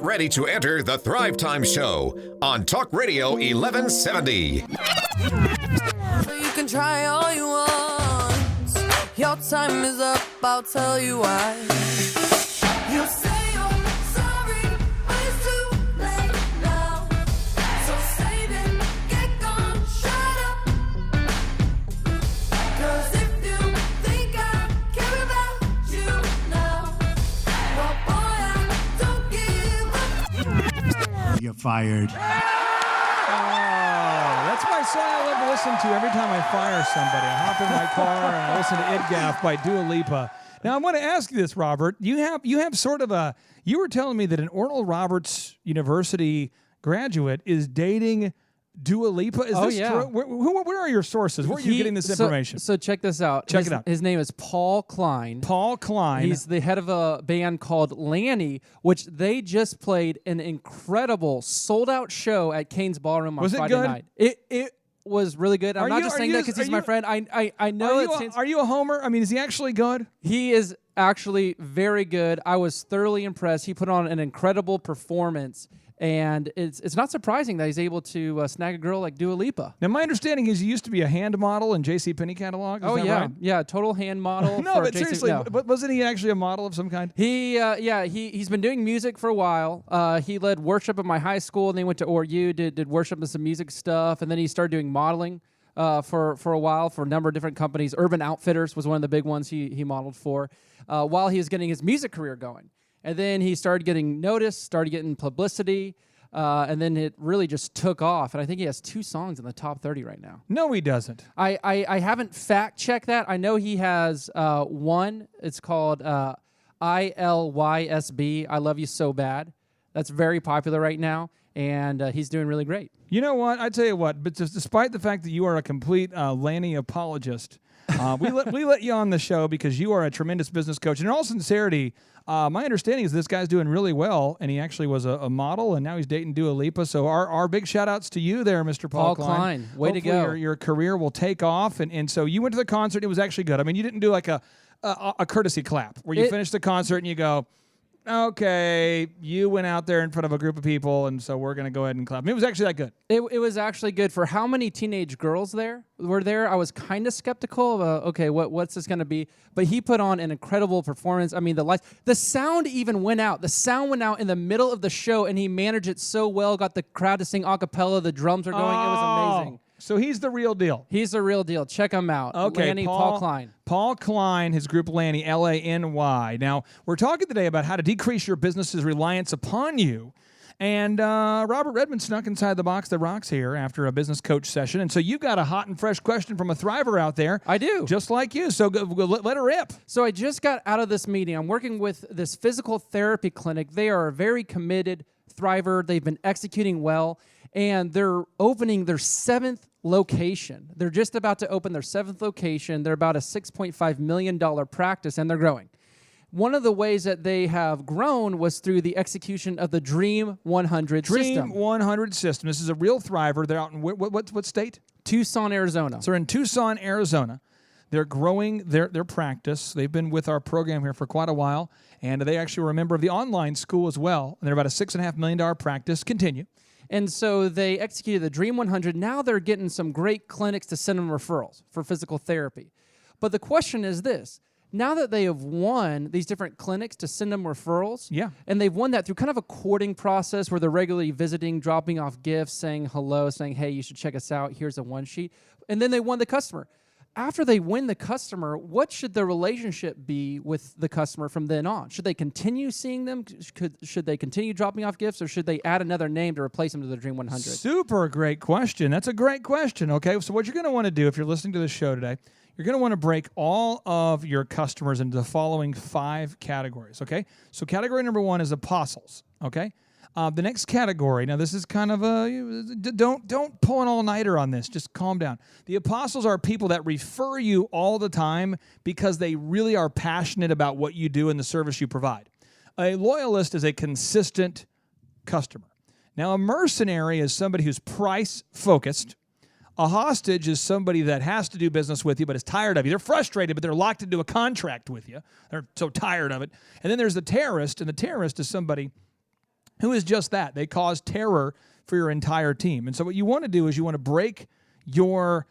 ready to enter the Thrivetime Show on Talk Radio 1170. You can try all you want. Your time is up, I'll tell you why. You say you're sorry, but it's too late now. So save it, get gone, shut up. 'Cause if you think I care about you now, well boy, I don't give a. You're fired. That's my song I love to listen to every time I fire somebody. I hop in my car and I listen to Idgaf by Dua Lipa. Now, I want to ask you this, Robert. You have sort of a... You were telling me that an Oral Roberts University graduate is dating Dua Lipa. Is this true? Where are your sources? Where are you getting this information? So check this out. Check it out. His name is Paul Klein. Paul Klein. He's the head of a band called Lanny, which they just played an incredible sold-out show at Kane's Ballroom on Friday night. It was really good. I'm not just saying that because he's my friend. I know Are you a homer? I mean, is he actually good? He is actually very good. I was thoroughly impressed. He put on an incredible performance. And it's not surprising that he's able to snag a girl like Dua Lipa. Now, my understanding is he used to be a hand model in JCPenney catalog. Is that right? Yeah, total hand model. No, but seriously, wasn't he actually a model of some kind? He's been doing music for a while. He led worship at my high school, and then he went to ORU, did worship and some music stuff, and then he started doing modeling for a while for a number of different companies. Urban Outfitters was one of the big ones he modeled for while he was getting his music career going. And then he started getting noticed, started getting publicity, and then it really just took off. And I think he has 2 songs in the top 30 right now. No, he doesn't. I haven't fact-checked that. I know he has one. It's called ILYSB, I Love You So Bad. That's very popular right now, and he's doing really great. You know what? I tell you what, but despite the fact that you are a complete Lanny apologist, we let you on the show because you are a tremendous business coach. And in all sincerity, my understanding is this guy's doing really well, and he actually was a model, and now he's dating Dua Lipa. So our big shout-outs to you there, Mr. Paul Klein. Way to go. Your career will take off. And so you went to the concert. And it was actually good. I mean, you didn't do like a courtesy clap where you finish the concert and you go, okay, you went out there in front of a group of people, and so we're going to go ahead and clap. I mean, it was actually that good. It was actually good. For how many teenage girls were there, I was kind of skeptical of, okay, what's this going to be? But he put on an incredible performance. I mean, the sound even went out. The sound went out in the middle of the show, and he managed it so well, got the crowd to sing a cappella. The drums are going. It was amazing. So he's the real deal. He's the real deal. Check him out. Okay, Lanny, Paul Klein. Paul Klein, his group Lanny, L-A-N-Y. Now, we're talking today about how to decrease your business's reliance upon you. And Robert Redmond snuck inside the box that rocks here after a business coach session. And so you got a hot and fresh question from a Thriver out there. I do. Just like you. So let her rip. So I just got out of this meeting. I'm working with this physical therapy clinic. They are very committed Thriver. They've been executing well. And they're opening their 7th location. They're just about to open their 7th location. They're about a $6.5 million practice, and they're growing. One of the ways that they have grown was through the execution of the Dream 100 system. Dream 100 system. This is a real Thriver. They're out in what state? Tucson, Arizona. So they're in Tucson, Arizona. They're growing their practice. They've been with our program here for quite a while, and they actually were a member of the online school as well. And they're about a $6.5 million practice. Continue. And so they executed the Dream 100. Now they're getting some great clinics to send them referrals for physical therapy. But the question is this. Now that they have won these different clinics to send them referrals, and they've won that through kind of a courting process where they're regularly visiting, dropping off gifts, saying hello, saying, hey, you should check us out. Here's a one sheet. And then they won the customer. After they win the customer, what should the relationship be with the customer from then on? Should they continue seeing them? Should they continue dropping off gifts, or should they add another name to replace them to the Dream 100? Super great question. That's a great question, okay? So what you're going to want to do if you're listening to the show today, you're going to want to break all of your customers into the following 5 categories, okay? So category number 1 is apostles, okay? The next category, now this is kind of don't pull an all-nighter on this. Just calm down. The apostles are people that refer you all the time because they really are passionate about what you do and the service you provide. A loyalist is a consistent customer. Now, a mercenary is somebody who's price-focused. A hostage is somebody that has to do business with you but is tired of you. They're frustrated, but they're locked into a contract with you. They're so tired of it. And then there's the terrorist, and the terrorist is somebody who is just that. They cause terror for your entire team. And so what you want to do is you want to break your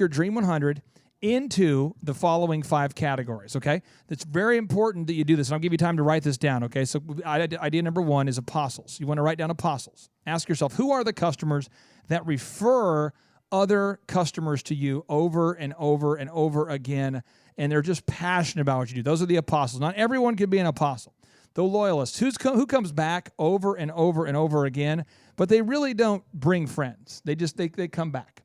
Dream 100 into the following 5 categories, okay? It's very important that you do this, and I'll give you time to write this down, okay? So idea number 1 is apostles. You want to write down apostles. Ask yourself, who are the customers that refer other customers to you over and over and over again, and they're just passionate about what you do? Those are the apostles. Not everyone can be an apostle. The loyalists, who comes back over and over and over again, but they really don't bring friends. They come back.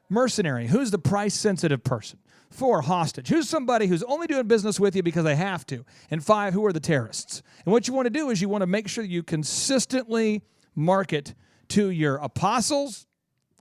Mercenary, who's the price-sensitive person? 4, hostage, who's somebody who's only doing business with you because they have to? And 5, who are the terrorists? And what you want to do is you want to make sure that you consistently market to your apostles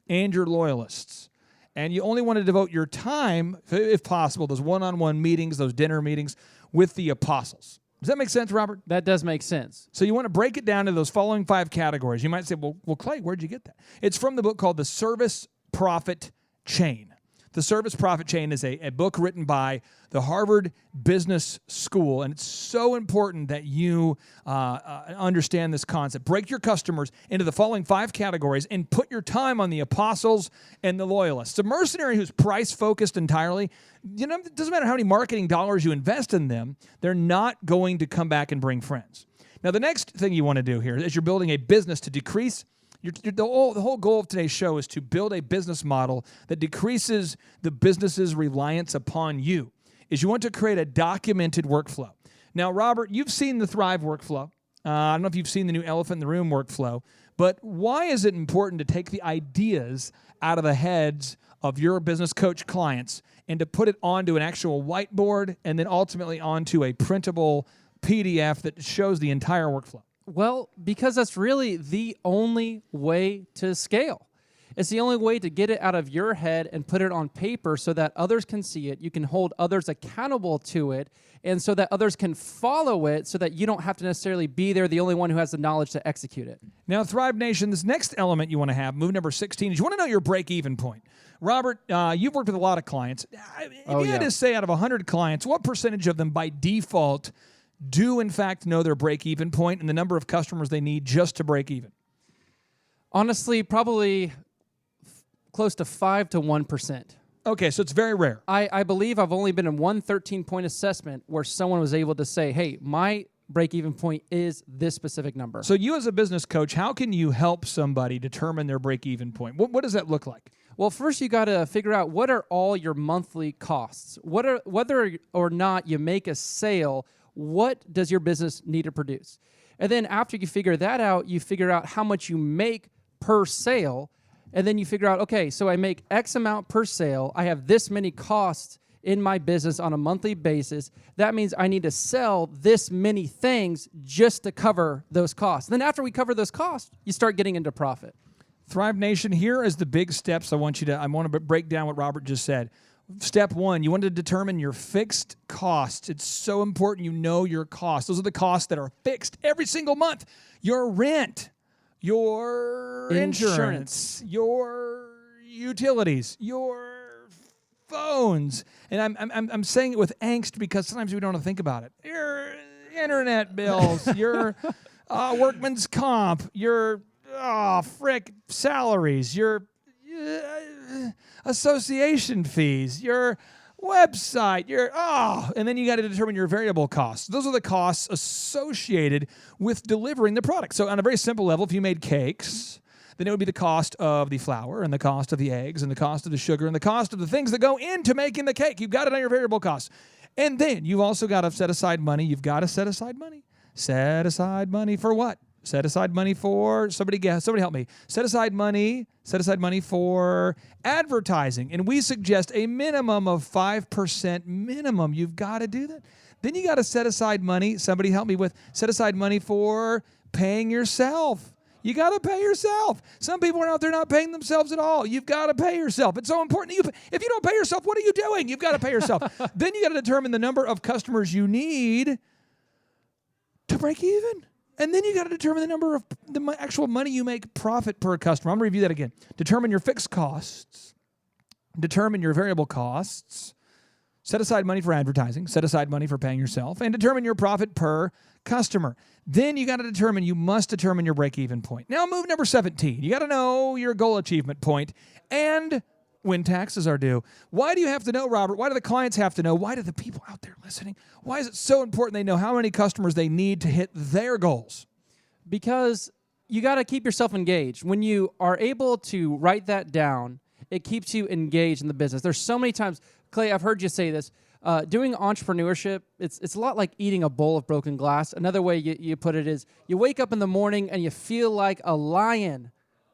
and your loyalists. And you only want to devote your time, if possible, those one-on-one meetings, those dinner meetings with the apostles. Does that make sense, Robert? That does make sense. So you want to break it down into those following 5 categories. You might say, well, Clay, where'd you get that? It's from the book called The Service Profit Chain. The Service Profit Chain is a book written by the Harvard Business School, and it's so important that you understand this concept. Break your customers into the following 5 categories and put your time on the apostles and the loyalists. A mercenary who's price-focused entirely, it doesn't matter how many marketing dollars you invest in them, they're not going to come back and bring friends. Now, the next thing you want to do here is you're building a business to decrease the whole goal of today's show is to build a business model that decreases the business's reliance upon you. Is you want to create a documented workflow. Now, Robert, you've seen the Thrive workflow. I don't know if you've seen the new Elephant in the Room workflow, but why is it important to take the ideas out of the heads of your business coach clients and to put it onto an actual whiteboard and then ultimately onto a printable PDF that shows the entire workflow? Well, because that's really the only way to scale. It's the only way to get it out of your head and put it on paper so that others can see it. You can hold others accountable to it, and so that others can follow it so that you don't have to necessarily be there, the only one who has the knowledge to execute it. Now, Thrive Nation, this next element you want to have, move number 16, is you want to know your break-even point. Robert, you've worked with a lot of clients. If you had to say out of 100 clients, what percentage of them by default do in fact know their break-even point and the number of customers they need just to break even? Honestly, probably close to 5 to 1%. Okay, so it's very rare. I believe I've only been in one 13-point assessment where someone was able to say, hey, my break-even point is this specific number. So you as a business coach, how can you help somebody determine their break-even point? What does that look like? Well, first you got to figure out what are all your monthly costs. Whether or not you make a sale, what does your business need to produce? And then after you figure that out, you figure out how much you make per sale. And then you figure out, okay, so I make X amount per sale. I have this many costs in my business on a monthly basis. That means I need to sell this many things just to cover those costs. And then after we cover those costs, you start getting into profit. Thrive Nation, here is the big steps I want to break down what Robert just said. Step 1, you want to determine your fixed costs. It's so important you know your costs. Those are the costs that are fixed every single month. Your rent, your insurance, your utilities, your phones. And I'm saying it with angst because sometimes we don't want to think about it. Your internet bills, your workman's comp, your salaries, your association fees, your website, and then you got to determine your variable costs. Those are the costs associated with delivering the product. So on a very simple level, if you made cakes, then it would be the cost of the flour and the cost of the eggs and the cost of the sugar and the cost of the things that go into making the cake. You've got it on your variable costs. And then you've also got to set aside money. You've got to set aside money. Set aside money for what? Set aside money for, somebody help me. Set aside money for advertising. And we suggest a minimum of 5% minimum. You've got to do that. Then you got to set aside money. Somebody help me with, set aside money for paying yourself. You got to pay yourself. Some people are out there not paying themselves at all. You've got to pay yourself. It's so important. If you don't pay yourself, what are you doing? You've got to pay yourself. Then you got to determine the number of customers you need to break even. And then you got to determine the number of the actual money you make profit per customer. I'm going to review that again. Determine your fixed costs. Determine your variable costs. Set aside money for advertising, set aside money for paying yourself, and determine your profit per customer. Then you must determine your break-even point. Now, move number 17. You got to know your goal achievement point and when taxes are due. Why do you have to know, Robert? Why do the clients have to know? Why do the people out there listening? Why is it so important they know how many customers they need to hit their goals? Because you got to keep yourself engaged. When you are able to write that down, it keeps you engaged in the business. There's so many times, Clay, I've heard you say this, doing entrepreneurship, it's a lot like eating a bowl of broken glass. Another way you put it is you wake up in the morning and you feel like a lion,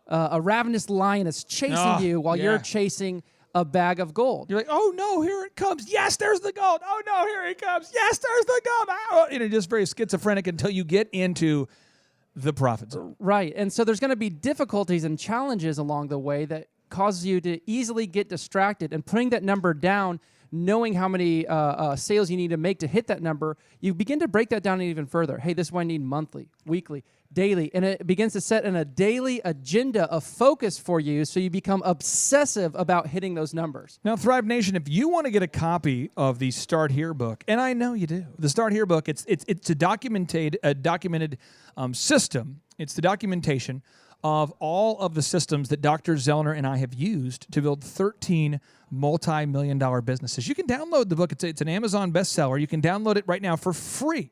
a ravenous lion is chasing you while you're chasing a bag of gold. You're like, oh no, here it comes. Yes, there's the gold. Oh no, here it comes. Yes, there's the gold. Oh, and it's just very schizophrenic until you get into the profit zone. Right. And so there's going to be difficulties and challenges along the way that causes you to easily get distracted. And putting that number down, knowing how many sales you need to make to hit that number, you begin to break that down even further. Hey, this is what I need monthly, weekly, daily. And it begins to set in a daily agenda of focus for you so you become obsessive about hitting those numbers. Now, Thrive Nation, if you want to get a copy of the Start Here book, and I know you do, the Start Here book, it's a documented system. It's the documentation of all of the systems that Dr. Zoellner and I have used to build 13 multi-million-dollar businesses. You can download the book. It's an Amazon bestseller. You can download it right now for free.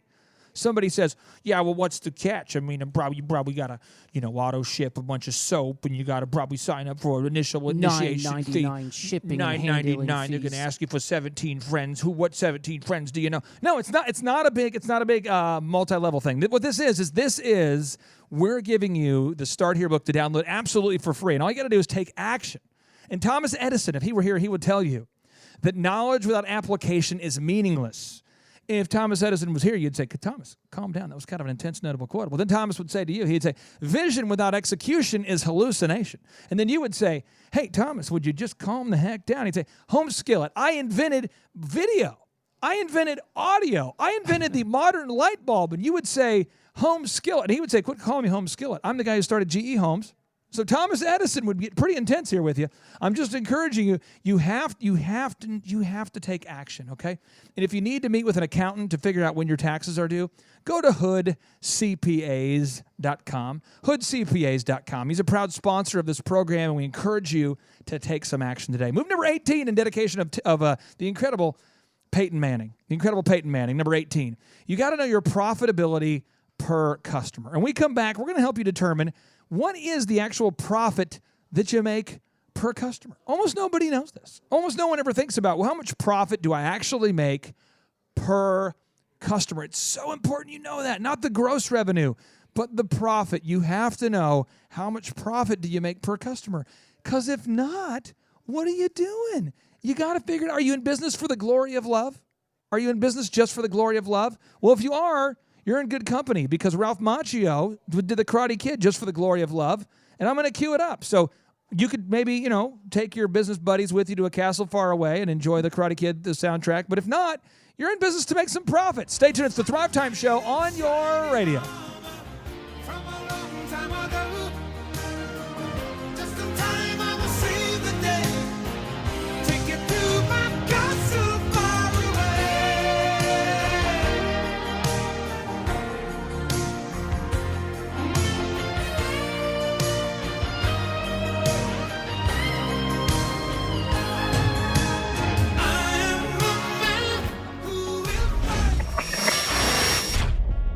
Somebody says, yeah, well, what's the catch? I mean, you probably got to, auto ship a bunch of soap, and you got to probably sign up for an initial initiation fee. $9.99 shipping and $9.99. handling They're going to ask you for 17 friends. What 17 friends do you know? No, it's not. It's not a big multi-level thing. What this is we're giving you the Start Here book to download absolutely for free, and all you got to do is take action. And Thomas Edison, if he were here, he would tell you that knowledge without application is meaningless. If Thomas Edison was here, you'd say, Thomas, calm down. That was kind of an intense, notable quote. Well, then Thomas would say to you, he'd say, vision without execution is hallucination. And then you would say, hey, Thomas, would you just calm the heck down? He'd say, home skillet. I invented video. I invented audio. I invented the modern light bulb. And you would say, home skillet. And he would say, quit calling me home skillet. I'm the guy who started GE Homes. So Thomas Edison would get pretty intense here with you. I'm just encouraging you. You have to take action, okay? And if you need to meet with an accountant to figure out when your taxes are due, go to hoodcpas.com. Hoodcpas.com. He's a proud sponsor of this program, and we encourage you to take some action today. Move number 18 in dedication of the incredible Peyton Manning. The incredible Peyton Manning, number 18. You got to know your profitability per customer. And when we come back, we're going to help you determine what is the actual profit that you make per customer. Almost nobody knows this. Almost no one ever thinks about, well, how much profit do I actually make per customer? It's so important you know that. Not the gross revenue, but the profit. You have to know how much profit do you make per customer. Because if not, what are you doing? You got to figure it out. Are you in business for the glory of love? Are you in business just for the glory of love? Well, if you are, you're in good company, because Ralph Macchio did the Karate Kid just for the glory of love, and I'm going to cue it up. So you could maybe, take your business buddies with you to a castle far away and enjoy the Karate Kid, the soundtrack. But if not, you're in business to make some profit. Stay tuned. It's the Thrivetime Show on your radio. From a long time ago, just in time I will see the day. Take it to my castle far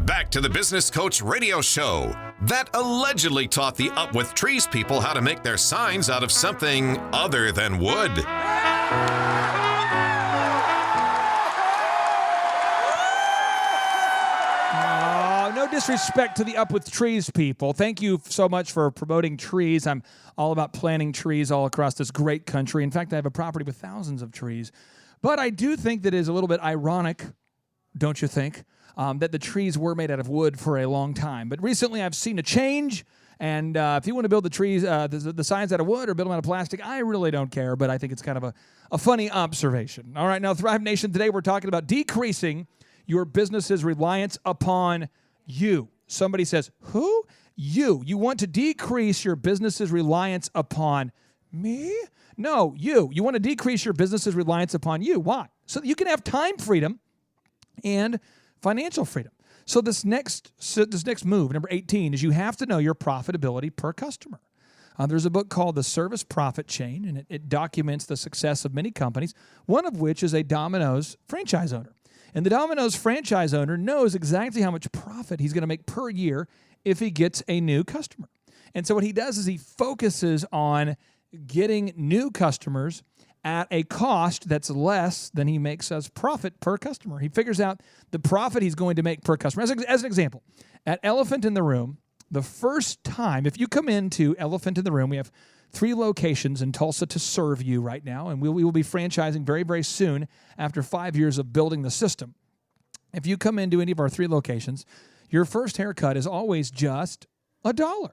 Back to the Business Coach Radio Show that allegedly taught the Up With Trees people how to make their signs out of something other than wood. No disrespect to the Up With Trees people. Thank you so much for promoting trees. I'm all about planting trees all across this great country. In fact, I have a property with thousands of trees. But I do think that it is a little bit ironic, don't you think, that the trees were made out of wood for a long time. But recently I've seen a change, and if you want to build the trees, the signs out of wood or build them out of plastic, I really don't care, but I think it's kind of a funny observation. All right, now Thrive Nation, today we're talking about decreasing your business's reliance upon you. Somebody says, who? You. You want to decrease your business's reliance upon me? No, you. You want to decrease your business's reliance upon you. Why? so that you can have time freedom and financial freedom. So this next move, number 18, is you have to know your profitability per customer. There's a book called The Service Profit Chain, and it documents the success of many companies, one of which is a Domino's franchise owner. And the Domino's franchise owner knows exactly how much profit he's going to make per year if he gets a new customer. And so what he does is he focuses on getting new customers at a cost that's less than he makes as profit per customer. He figures out the profit he's going to make per customer. As an example, at Elephant in the Room, the first time, if you come into Elephant in the Room, we have 3 locations in Tulsa to serve you right now, and we will be franchising very, very soon after 5 years of building the system. If you come into any of our 3 locations, your first haircut is always just $1.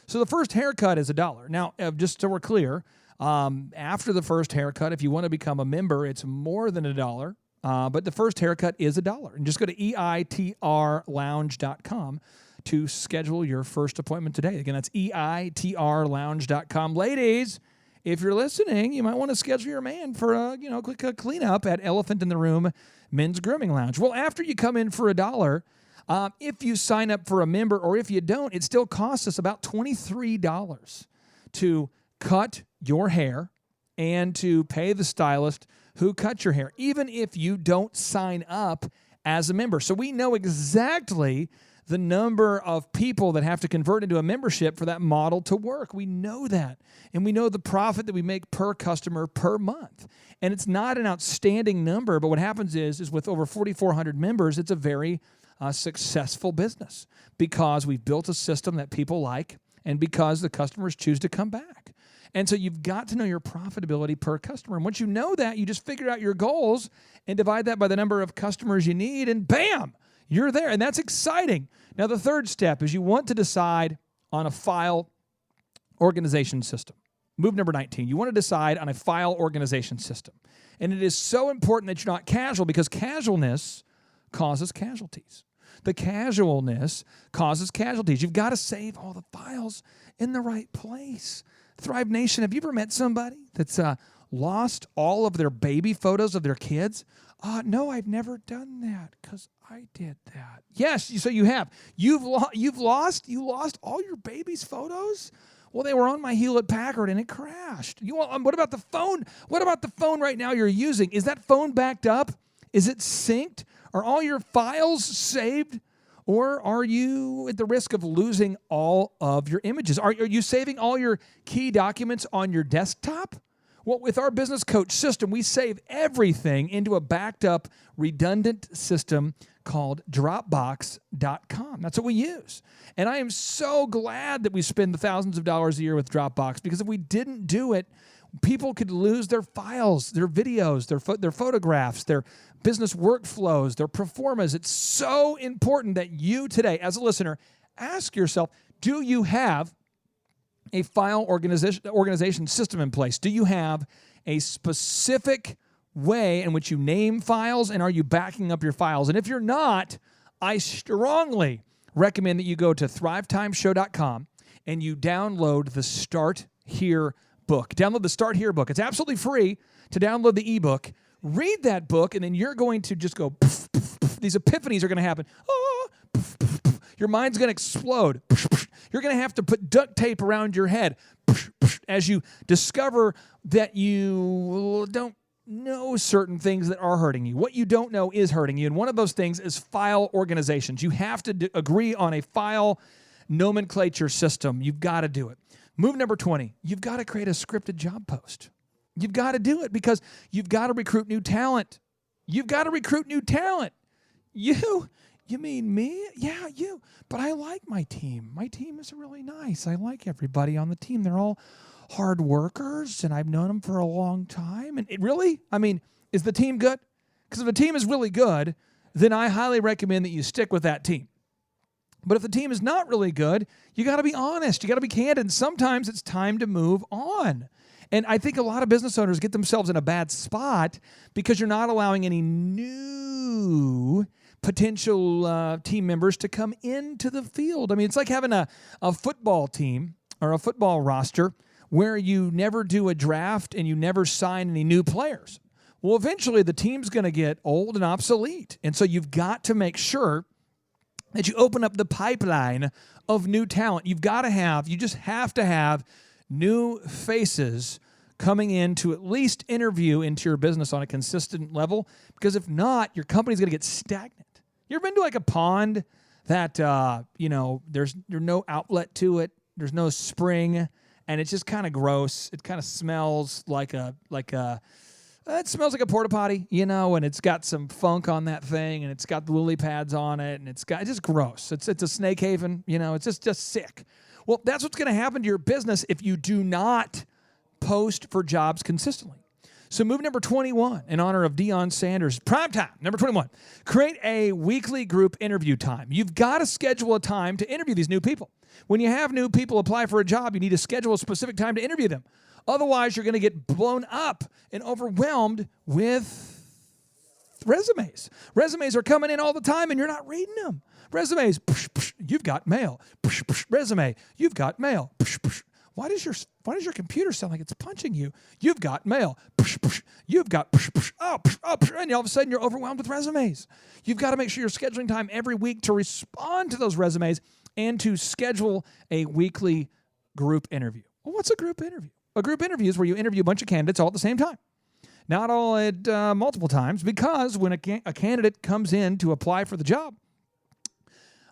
So the first haircut is $1. Now, just so we're clear, after the first haircut, if you want to become a member, it's more than $1. But the first haircut is $1. And just go to eitrlounge.com to schedule your first appointment today. Again, that's eitrlounge.com. Ladies, if you're listening, you might want to schedule your man for a quick cleanup at Elephant in the Room Men's Grooming Lounge. Well, after you come in for $1, if you sign up for a member or if you don't, it still costs us about $23 to cut your hair and to pay the stylist who cut your hair, even if you don't sign up as a member. So we know exactly the number of people that have to convert into a membership for that model to work. We know that. And we know the profit that we make per customer per month. And it's not an outstanding number, but what happens is with over 4,400 members, it's a very successful business because we've built a system that people like and because the customers choose to come back. And so you've got to know your profitability per customer. And once you know that, you just figure out your goals and divide that by the number of customers you need, and bam, you're there. And that's exciting. Now, the third step is you want to decide on a file organization system. Move number 19. You want to decide on a file organization system. And it is so important that you're not casual because casualness causes casualties. The casualness causes casualties. You've got to save all the files in the right place. Thrive Nation, have you ever met somebody that's lost all of their baby photos of their kids? No, I've never done that because I did that. Yes, so you have. You lost all your baby's photos? Well, they were on my Hewlett-Packard and it crashed. What about the phone? What about the phone right now you're using? Is that phone backed up? Is it synced? Are all your files saved? Or are you at the risk of losing all of your images? Are you saving all your key documents on your desktop? Well, with our business coach system, we save everything into a backed up, redundant system called Dropbox.com. That's what we use. And I am so glad that we spend the thousands of dollars a year with Dropbox because if we didn't do it, people could lose their files, their videos, their photographs, their business workflows, their performance. It's so important that you today, as a listener, ask yourself, do you have a file organization system in place? Do you have a specific way in which you name files, and are you backing up your files? And if you're not, I strongly recommend that you go to thrivetimeshow.com and you download the Start Here book. Download the Start Here book. It's absolutely free to download the ebook. Read that book, and then you're going to just go, poof, poof, poof. These epiphanies are going to happen. Oh, poof, poof, poof. Your mind's going to explode. Poof, poof. You're going to have to put duct tape around your head poof, poof, as you discover that you don't know certain things that are hurting you. What you don't know is hurting you, and one of those things is file organizations. You have to agree on a file nomenclature system. You've got to do it. Move number 20, you've got to create a scripted job post. You've got to do it because you've got to recruit new talent. You've got to recruit new talent. You mean me? Yeah, you. But I like my team. My team is really nice. I like everybody on the team. They're all hard workers, and I've known them for a long time. And is the team good? Because if the team is really good, then I highly recommend that you stick with that team. But if the team is not really good, you got to be honest. You got to be candid. And sometimes it's time to move on. And I think a lot of business owners get themselves in a bad spot because you're not allowing any new potential team members to come into the field. I mean, it's like having a football team or a football roster where you never do a draft and you never sign any new players. Well, eventually the team's going to get old and obsolete. And so you've got to make sure that you open up the pipeline of new talent. You just have to have new faces coming in to at least interview into your business on a consistent level, because if not, your company's going to get stagnant. You ever been to like a pond that, there's no outlet to it, there's no spring, and it's just kind of gross. It kind of smells it smells like a porta potty, and it's got some funk on that thing, and it's got the lily pads on it, and it's just gross. It's a snake haven, it's just sick. Well, that's what's going to happen to your business if you do not post for jobs consistently. So move number 21 in honor of Deion Sanders. Prime time, number 21. Create a weekly group interview time. You've got to schedule a time to interview these new people. When you have new people apply for a job, you need to schedule a specific time to interview them. Otherwise, you're going to get blown up and overwhelmed with resumes. Resumes are coming in all the time, and you're not reading them. Resumes, you've got mail. Resume, you've got mail. Why does your computer sound like it's punching you? You've got mail. You've got and all of a sudden you're overwhelmed with resumes. You've got to make sure you're scheduling time every week to respond to those resumes and to schedule a weekly group interview. Well, what's a group interview? A group interview is where you interview a bunch of candidates all at the same time. Not all at multiple times, because when a candidate comes in to apply for the job,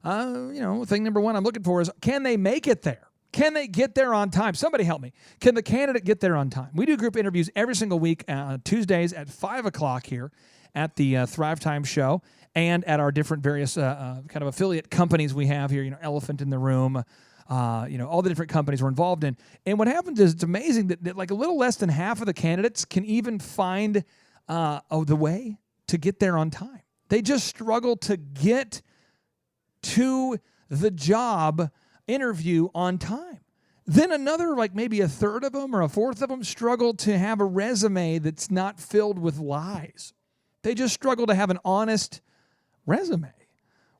thing number one I'm looking for is, can they make it there? Can they get there on time? Somebody help me. Can the candidate get there on time? We do group interviews every single week, Tuesdays at 5 o'clock here at the Thrivetime show, and at our different various kind of affiliate companies we have here, Elephant in the Room, all the different companies we're involved in. And what happens is, it's amazing that like a little less than half of the candidates can even find the way to get there on time. They just struggle to get to the job interview on time. Then another, like maybe a third of them or a fourth of them, struggle to have a resume that's not filled with lies. They just struggle to have an honest resume.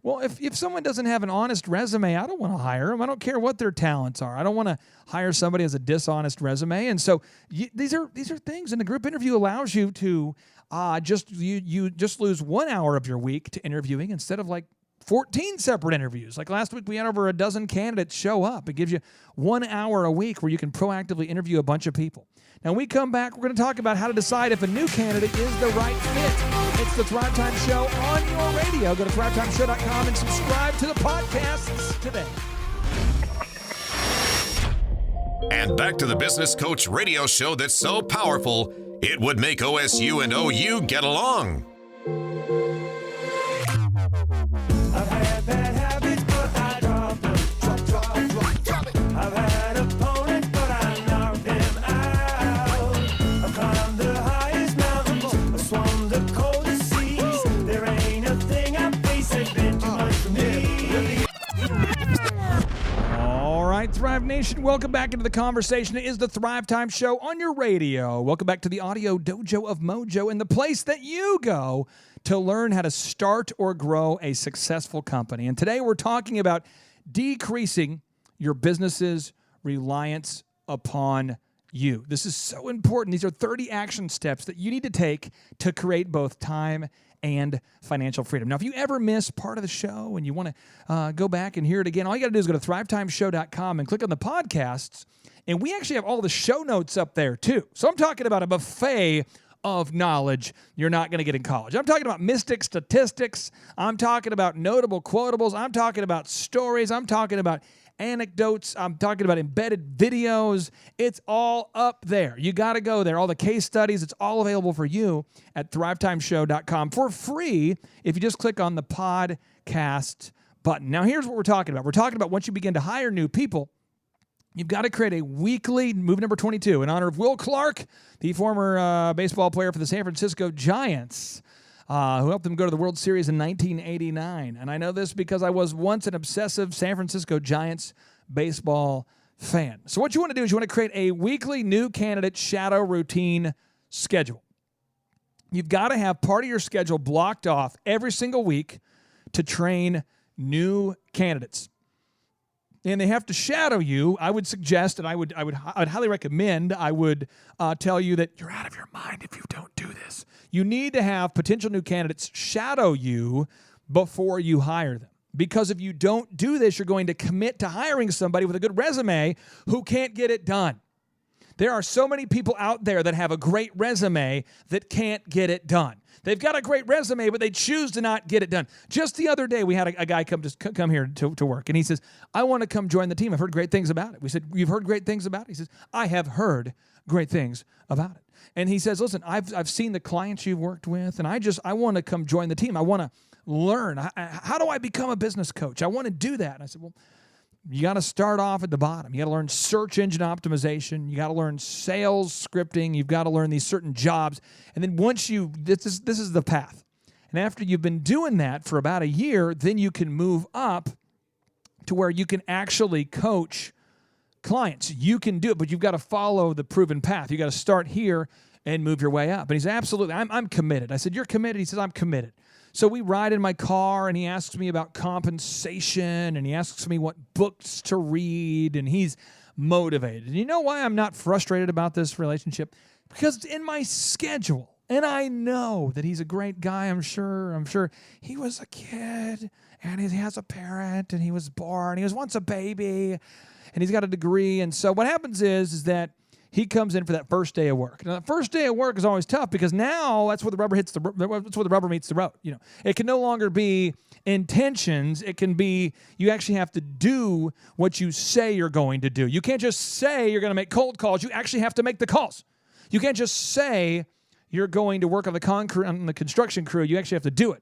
Well, if someone doesn't have an honest resume, I don't want to hire them. I don't care what their talents are. I don't want to hire somebody as a dishonest resume. And so these are things, and the group interview allows you to just lose 1 hour of your week to interviewing instead of like 14 separate interviews. Like last week, we had over a dozen candidates show up. It gives you 1 hour a week where you can proactively interview a bunch of people. Now, when we come back, we're going to talk about how to decide if a new candidate is the right fit. It's the Thrivetime Show on your radio. Go to thrivetimeshow.com and subscribe to the podcasts today. And back to the Business Coach radio show that's so powerful, it would make OSU and OU get along. I've had bad habits, but I dropped them. Drop it. I've had opponents, but I knocked them out. I've climbed the highest mountains, I've swum the coldest seas. There ain't a thing I face that's been too much for me. All right, Thrive Nation, welcome back into the conversation. It is the Thrivetime Show on your radio. Welcome back to the Audio Dojo of Mojo, and the place that you go to learn how to start or grow a successful company. And today we're talking about decreasing your business's reliance upon you. This is so important. These are 30 action steps that you need to take to create both time and financial freedom. Now, if you ever miss part of the show and you want to go back and hear it again, all you got to do is go to thrivetimeshow.com and click on the podcasts, and we actually have all the show notes up there too. So I'm talking about a buffet of knowledge you're not going to get in college. I'm talking about mystic statistics. I'm talking about notable quotables. I'm talking about stories. I'm talking about anecdotes. I'm talking about embedded videos. It's all up there. You got to go there. All the case studies, it's all available for you at thrivetimeshow.com for free if you just click on the podcast button. Now, here's what we're talking about. We're talking about once you begin to hire new people, you've got to create a weekly, move number 22, in honor of Will Clark, the former baseball player for the San Francisco Giants, who helped them go to the World Series in 1989. And I know this because I was once an obsessive San Francisco Giants baseball fan. So what you want to do is you want to create a weekly new candidate shadow routine schedule. You've got to have part of your schedule blocked off every single week to train new candidates. and they have to shadow you, I would suggest, and I would highly recommend, I would tell you that you're out of your mind if you don't do this. You need to have potential new candidates shadow you before you hire them. Because if you don't do this, you're going to commit to hiring somebody with a good resume who can't get it done. There are so many people out there that have a great resume that can't get it done. They've got a great resume, but they choose to not get it done. Just the other day, we had a guy come here to work, and he says, I want to come join the team. I've heard great things about it. We said, you've heard great things about it? He says, I have heard great things about it. And he says, listen, I've seen the clients you've worked with, and I want to come join the team. I want to learn. How do I become a business coach? I want to do that. And I said, well, you got to start off at the bottom. You got to learn search engine optimization. You got to learn sales scripting. You've got to learn these certain jobs. And then once this is the path. And after you've been doing that for about a year, then you can move up to where you can actually coach clients. You can do it, but you've got to follow the proven path. You got to start here and move your way up. And he said, absolutely, I'm committed. I said, you're committed? He says, I'm committed. So we ride in my car, and he asks me about compensation, and he asks me what books to read, and he's motivated. And you know why I'm not frustrated about this relationship? Because it's in my schedule, and I know that he's a great guy. I'm sure he was a kid, and he has a parent, and he was born. He was once a baby, and he's got a degree. And so what happens is that he comes in for that first day of work. Now, the first day of work is always tough because now that's where the rubber meets the road. You know, it can no longer be intentions. It can be you actually have to do what you say you're going to do. You can't just say you're going to make cold calls. You actually have to make the calls. You can't just say you're going to work on the construction crew. You actually have to do it.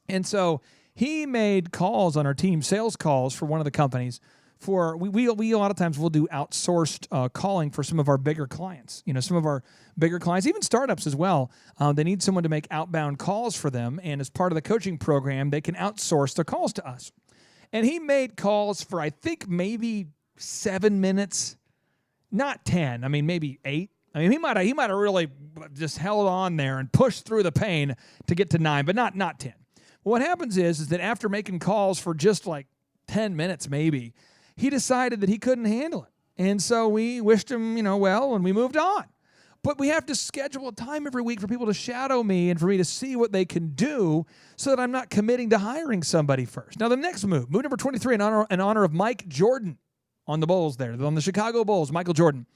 And so he made calls on our team, sales calls for one of the companies. We a lot of times we'll do outsourced calling for some of our bigger clients. You know, some of our bigger clients, even startups as well. They need someone to make outbound calls for them, and as part of the coaching program, they can outsource their calls to us. And he made calls for I think maybe 7 minutes, not 10. I mean maybe 8. I mean he might have really just held on there and pushed through the pain to get to 9, but not 10. What happens is that after making calls for just like 10 minutes maybe, he decided that he couldn't handle it. And so we wished him, well, and we moved on. But we have to schedule a time every week for people to shadow me and for me to see what they can do so that I'm not committing to hiring somebody first. Now, the next move number 23, in honor of Mike Jordan on the Bulls there, on the Chicago Bulls, Michael Jordan.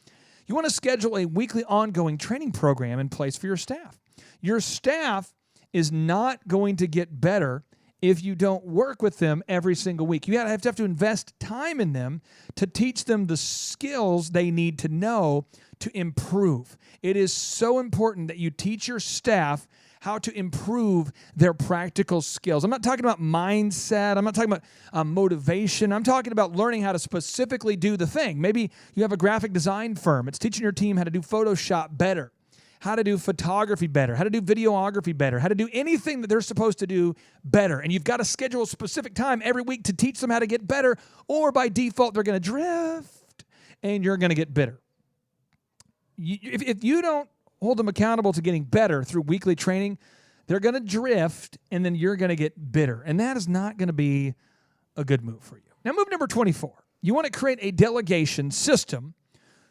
You want to schedule a weekly ongoing training program in place for your staff. Your staff is not going to get better if you don't work with them every single week. You have to invest time in them to teach them the skills they need to know to improve. It is so important that you teach your staff how to improve their practical skills. I'm not talking about mindset. I'm not talking about motivation. I'm talking about learning how to specifically do the thing. Maybe you have a graphic design firm. It's teaching your team how to do Photoshop better, how to do photography better, how to do videography better, how to do anything that they're supposed to do better. And you've got to schedule a specific time every week to teach them how to get better, or by default, they're going to drift and you're going to get bitter. If you don't hold them accountable to getting better through weekly training, they're going to drift and then you're going to get bitter. And that is not going to be a good move for you. Now, move number 24. You want to create a delegation system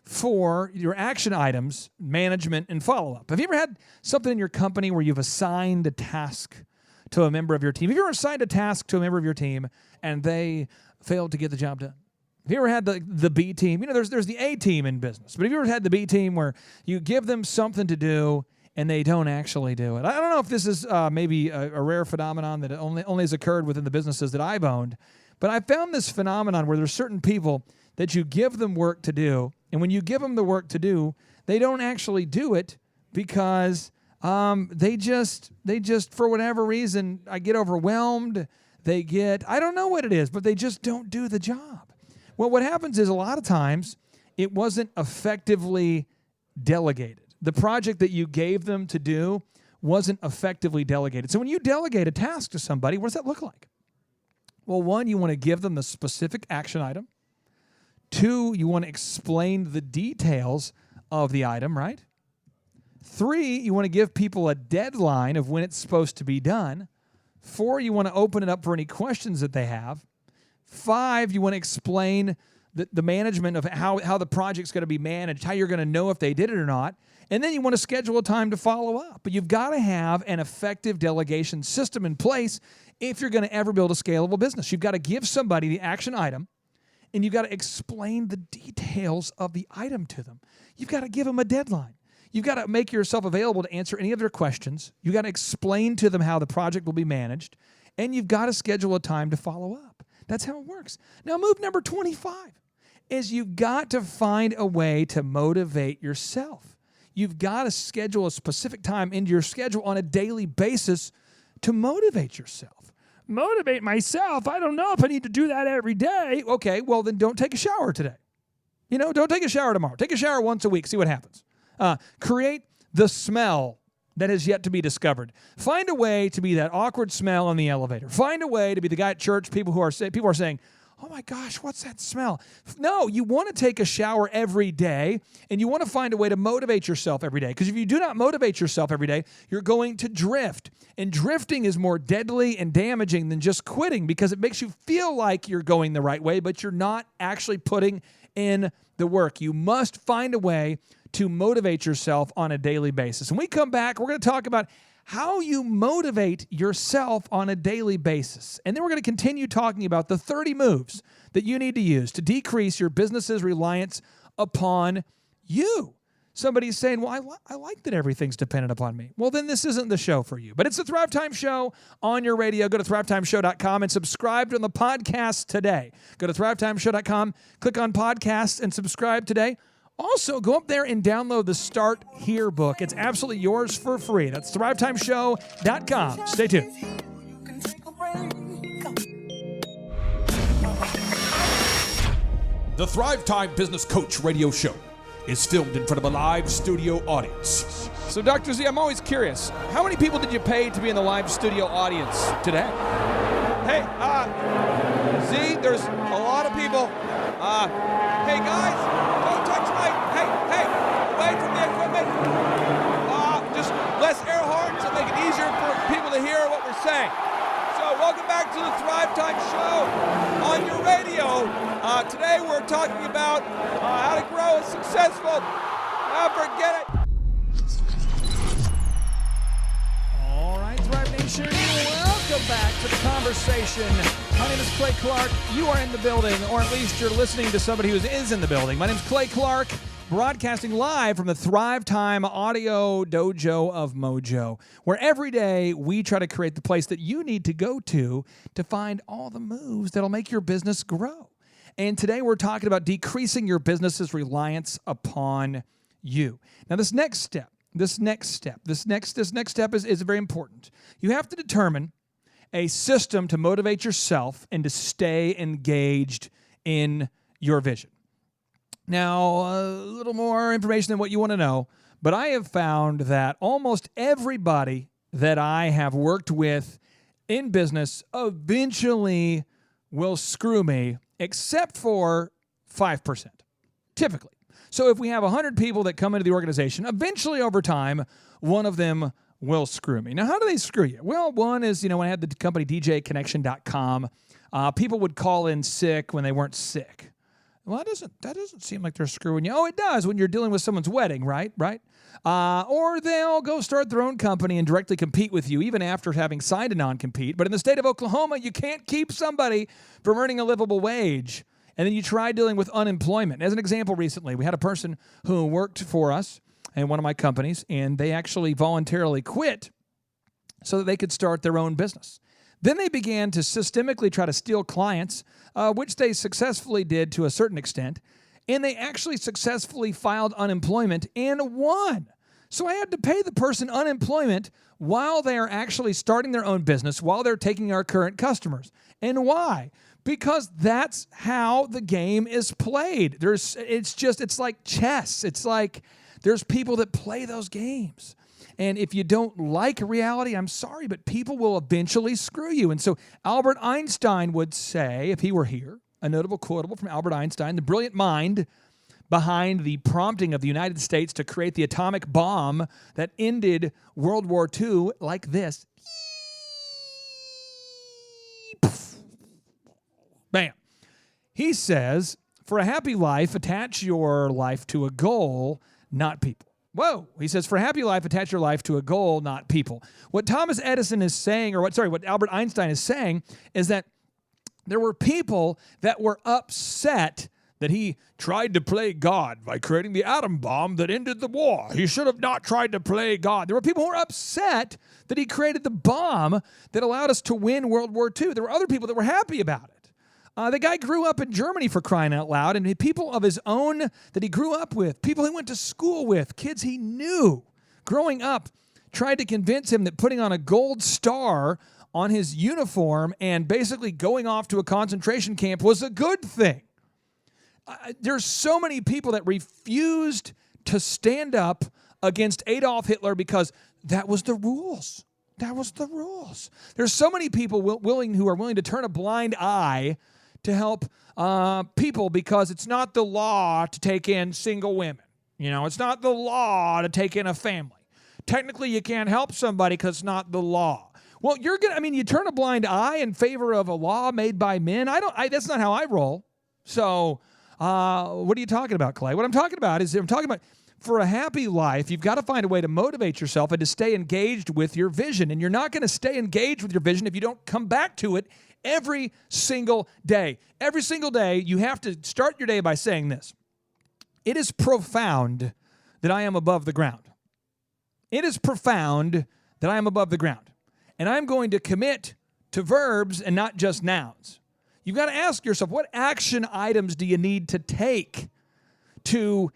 for your action items, management, and follow-up. Have you ever had something in your company where you've assigned a task to a member of your team? Have you ever assigned a task to a member of your team and they failed to get the job done? Have you ever had the B team? There's the A team in business, but have you ever had the B team where you give them something to do and they don't actually do it? I don't know if this is maybe a rare phenomenon that only has occurred within the businesses that I've owned, but I found this phenomenon where there's certain people that you give them work to do, and when you give them the work to do, they don't actually do it because they just for whatever reason, I get overwhelmed. I don't know what it is, but they just don't do the job. Well, what happens is a lot of times it wasn't effectively delegated. The project that you gave them to do wasn't effectively delegated. So when you delegate a task to somebody, what does that look like? Well, 1, you want to give them the specific action item. 2, you want to explain the details of the item, right? 3, you want to give people a deadline of when it's supposed to be done. 4, you want to open it up for any questions that they have. 5, you want to explain the management of how the project's going to be managed, how you're going to know if they did it or not. And then you want to schedule a time to follow up. But you've got to have an effective delegation system in place if you're going to ever build a scalable business. You've got to give somebody the action item, and you've got to explain the details of the item to them. You've got to give them a deadline. You've got to make yourself available to answer any of their questions. You've got to explain to them how the project will be managed, and you've got to schedule a time to follow up. That's how it works. Now, move number 25 is you've got to find a way to motivate yourself. You've got to schedule a specific time into your schedule on a daily basis to motivate yourself. Motivate myself? I don't know if I need to do that every day. Okay, well, then don't take a shower today. Don't take a shower tomorrow. Take a shower once a week. See what happens. Create the smell that is yet to be discovered. Find a way to be that awkward smell on the elevator. Find a way to be the guy at church. People are saying, "Oh my gosh, what's that smell?" No, you want to take a shower every day, and you want to find a way to motivate yourself every day. Because if you do not motivate yourself every day, you're going to drift. And drifting is more deadly and damaging than just quitting, because it makes you feel like you're going the right way, but you're not actually putting in the work. You must find a way to motivate yourself on a daily basis. When we come back, we're going to talk about how you motivate yourself on a daily basis. And then we're going to continue talking about the 30 moves that you need to use to decrease your business's reliance upon you. Somebody's saying, well, I like that everything's dependent upon me. Well, then this isn't the show for you. But it's the Thrivetime Show on your radio. Go to thrivetimeshow.com and subscribe to the podcast today. Go to thrivetimeshow.com, click on podcasts, and subscribe today. Also, go up there and download the Start Here book. It's absolutely yours for free. That's thrivetimeshow.com. Stay tuned. The Thrivetime Business Coach Radio Show is filmed in front of a live studio audience. So, Dr. Z, I'm always curious. How many people did you pay to be in the live studio audience today? Hey, Z, there's a lot of people. Hey, guys, don't touch my... Hey, away from the equipment. Just less air horns and make it easier for people to hear what we're saying. So, welcome back to the Thrivetime Show on your radio. Today, we're talking about how to grow a successful... forget it. All right, Thrive Nation, welcome back to the conversation. My name is Clay Clark. You are in the building, or at least you're listening to somebody who is in the building. My name is Clay Clark, broadcasting live from the Thrivetime Audio Dojo of Mojo, where every day we try to create the place that you need to go to find all the moves that'll make your business grow. And today we're talking about decreasing your business's reliance upon you. Now, this next step is very important. You have to determine a system to motivate yourself and to stay engaged in your vision. Now, a little more information than what you want to know, but I have found that almost everybody that I have worked with in business eventually will screw me, except for 5%, typically. So if we have 100 people that come into the organization, eventually over time, one of them will screw me. Now, how do they screw you? Well, one is, when I had the company DJconnection.com, people would call in sick when they weren't sick. Well, that doesn't seem like they're screwing you. Oh, it does when you're dealing with someone's wedding, right? Or they'll go start their own company and directly compete with you, even after having signed a non-compete. But in the state of Oklahoma, you can't keep somebody from earning a livable wage. And then you try dealing with unemployment. As an example, recently, we had a person who worked for us in one of my companies, and they actually voluntarily quit so that they could start their own business. Then they began to systemically try to steal clients, which they successfully did to a certain extent, and they actually successfully filed unemployment and won. So I had to pay the person unemployment while they are actually starting their own business, while they're taking our current customers. And why? Because that's how the game is played. It's like chess. It's like there's people that play those games. And if you don't like reality, I'm sorry, but people will eventually screw you. And so Albert Einstein would say, if he were here, a notable quotable from Albert Einstein, the brilliant mind behind the prompting of the United States to create the atomic bomb that ended World War II like this. Bam. He says, for a happy life, attach your life to a goal, not people. Whoa. He says, for a happy life, attach your life to a goal, not people. What Thomas Edison is saying, what Albert Einstein is saying, is that there were people that were upset that he tried to play God by creating the atom bomb that ended the war. He should have not tried to play God. There were people who were upset that he created the bomb that allowed us to win World War II. There were other people that were happy about it. The guy grew up in Germany, for crying out loud, and people of his own that he grew up with, people he went to school with, kids he knew growing up, tried to convince him that putting on a gold star on his uniform and basically going off to a concentration camp was a good thing. There's so many people that refused to stand up against Adolf Hitler because that was the rules. That was the rules. There's so many people who are willing to turn a blind eye to help people because it's not the law to take in single women. You know, it's not the law to take in a family. Technically, you can't help somebody because it's not the law. Well, you turn a blind eye in favor of a law made by men. That's not how I roll. So, what are you talking about, Clay? What I'm talking about for a happy life, you've got to find a way to motivate yourself and to stay engaged with your vision. And you're not going to stay engaged with your vision if you don't come back to it every single day. Every single day, you have to start your day by saying this. It is profound that I am above the ground. It is profound that I am above the ground. And I'm going to commit to verbs and not just nouns. You've got to ask yourself, what action items do you need to take to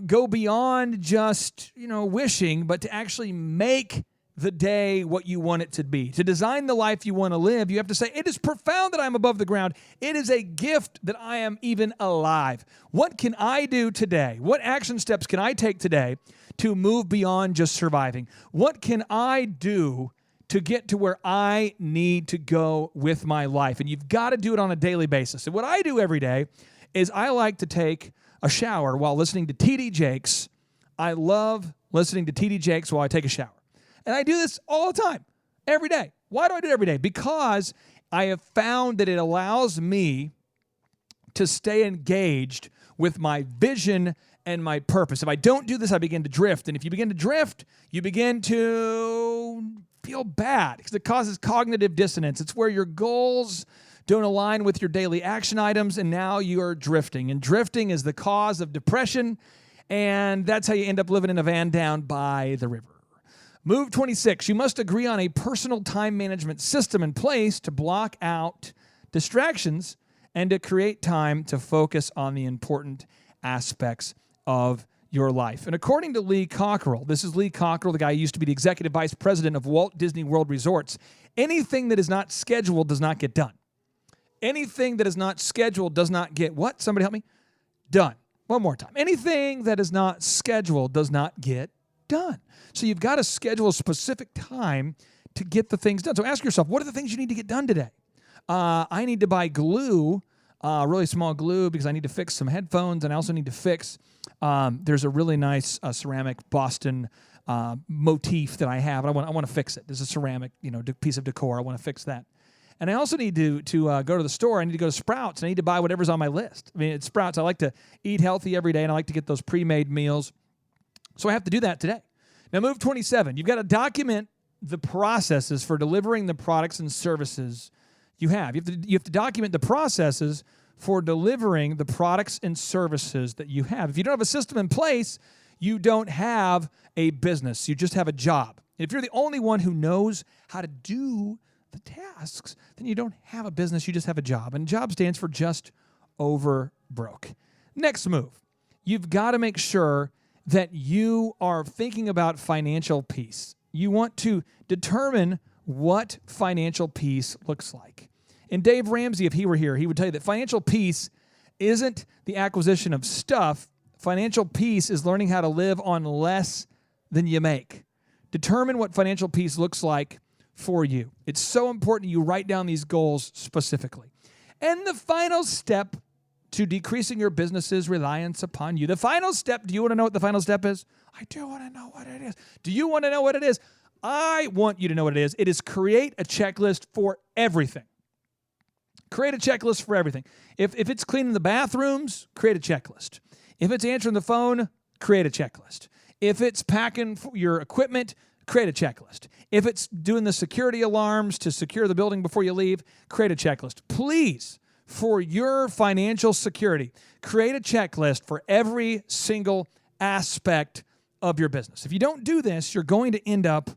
go beyond just, wishing, but to actually make the day what you want it to be? To design the life you want to live, you have to say, it is profound that I'm above the ground. It is a gift that I am even alive. What can I do today? What action steps can I take today to move beyond just surviving? What can I do to get to where I need to go with my life? And you've got to do it on a daily basis. And what I do every day is I like to take a shower while listening to TD Jakes. I love listening to TD Jakes while I take a shower. And I do this all the time, every day. Why do I do it every day? Because I have found that it allows me to stay engaged with my vision and my purpose. If I don't do this, I begin to drift. And if you begin to drift, you begin to feel bad because it causes cognitive dissonance. It's where your goals don't align with your daily action items, and now you're drifting. And drifting is the cause of depression, and that's how you end up living in a van down by the river. Move 26. You must agree on a personal time management system in place to block out distractions and to create time to focus on the important aspects of your life. And according to Lee Cockerell, this is Lee Cockerell, the guy who used to be the executive vice president of Walt Disney World Resorts, anything that is not scheduled does not get done. Anything that is not scheduled does not get what? Somebody help me? Done. One more time. Anything that is not scheduled does not get done. So you've got to schedule a specific time to get the things done. So ask yourself, what are the things you need to get done today? I need to buy glue, really small glue, because I need to fix some headphones, and I also need to fix, there's a really nice ceramic Boston motif that I have, and I want to fix it. There's a ceramic, piece of decor. I want to fix that. And I also need to go to the store. I need to go to Sprouts. I need to buy whatever's on my list. I mean, at Sprouts, I like to eat healthy every day, and I like to get those pre-made meals. So I have to do that today. Now, move 27. You've got to document the processes for delivering the products and services you have. You have to document the processes for delivering the products and services that you have. If you don't have a system in place, you don't have a business. You just have a job. If you're the only one who knows how to do the tasks, then you don't have a business. You just have a job. And job stands for just over broke. Next move. You've got to make sure that you are thinking about financial peace. You want to determine what financial peace looks like. And Dave Ramsey, if he were here, he would tell you that financial peace isn't the acquisition of stuff. Financial peace is learning how to live on less than you make. Determine what financial peace looks like for you. It's so important you write down these goals specifically. And the final step to decreasing your business's reliance upon you. The final step, do you want to know what the final step is? I do want to know what it is. Do you want to know what it is? I want you to know what it is. It is create a checklist for everything. Create a checklist for everything. If it's cleaning the bathrooms, create a checklist. If it's answering the phone, create a checklist. If it's packing your equipment, create a checklist. If it's doing the security alarms to secure the building before you leave, create a checklist. Please, for your financial security, create a checklist for every single aspect of your business. If you don't do this, you're going to end up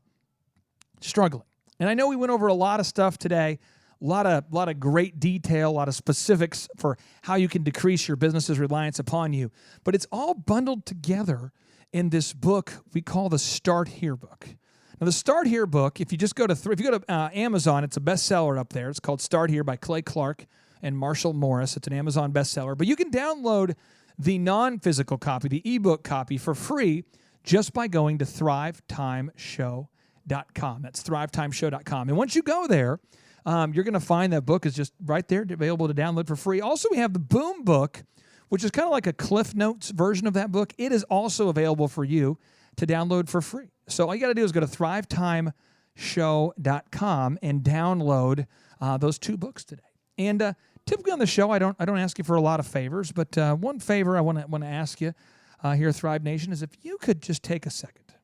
struggling. And I know we went over a lot of stuff today, a lot of great detail, a lot of specifics for how you can decrease your business's reliance upon you. But it's all bundled together in this book we call the Start Here book. Now, the Start Here book, if you go to Amazon, it's a bestseller up there. It's called Start Here by Clay Clark and Marshall Morris. It's an Amazon bestseller. But you can download the non-physical copy, the ebook copy, for free just by going to thrivetimeshow.com. That's thrivetimeshow.com. And once you go there, you're going to find that book is just right there, available to download for free. Also, we have the Boom book, which is kind of like a Cliff Notes version of that book. It is also available for you to download for free. So all you got to do is go to thrivetimeshow.com and download those two books today. And typically on the show, I don't ask you for a lot of favors, but one favor I want to ask you here at Thrive Nation is if you could just take a second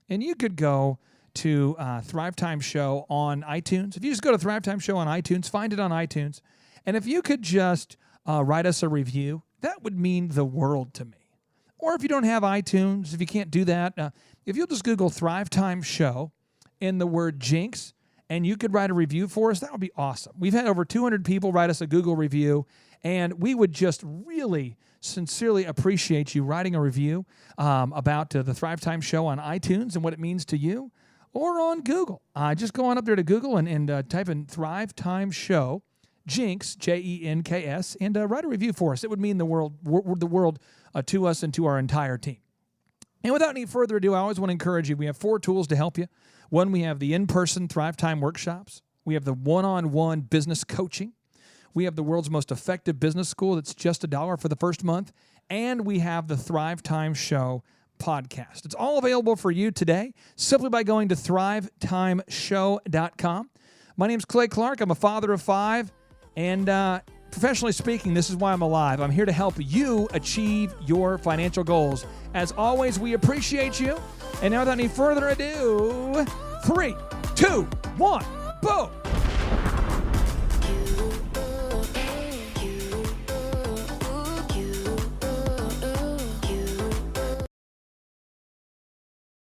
and you could go to Thrivetime Show on iTunes. If you just go to Thrivetime Show on iTunes, find it on iTunes, and if you could just write us a review, that would mean the world to me. Or if you don't have iTunes, if you can't do that, if you'll just Google Thrivetime Show in the word Jinx, and you could write a review for us, that would be awesome. We've had over 200 people write us a Google review, and we would just really sincerely appreciate you writing a review about the Thrivetime Show on iTunes and what it means to you, or on Google. Just go on up there to Google and type in Thrivetime Show, Jinx, Jenks, and write a review for us. It would mean the world to us and to our entire team. And without any further ado, I always want to encourage you. We have 4 tools to help you. One, we have the in-person Thrivetime workshops. We have the one-on-one business coaching. We have the world's most effective business school that's just $1 for the first month. And we have the Thrivetime Show podcast. It's all available for you today simply by going to thrivetimeshow.com. My name's Clay Clark. I'm a father of 5. And professionally speaking, this is why I'm alive. I'm here to help you achieve your financial goals. As always, we appreciate you. And now without any further ado, 3, 2, 1, boom!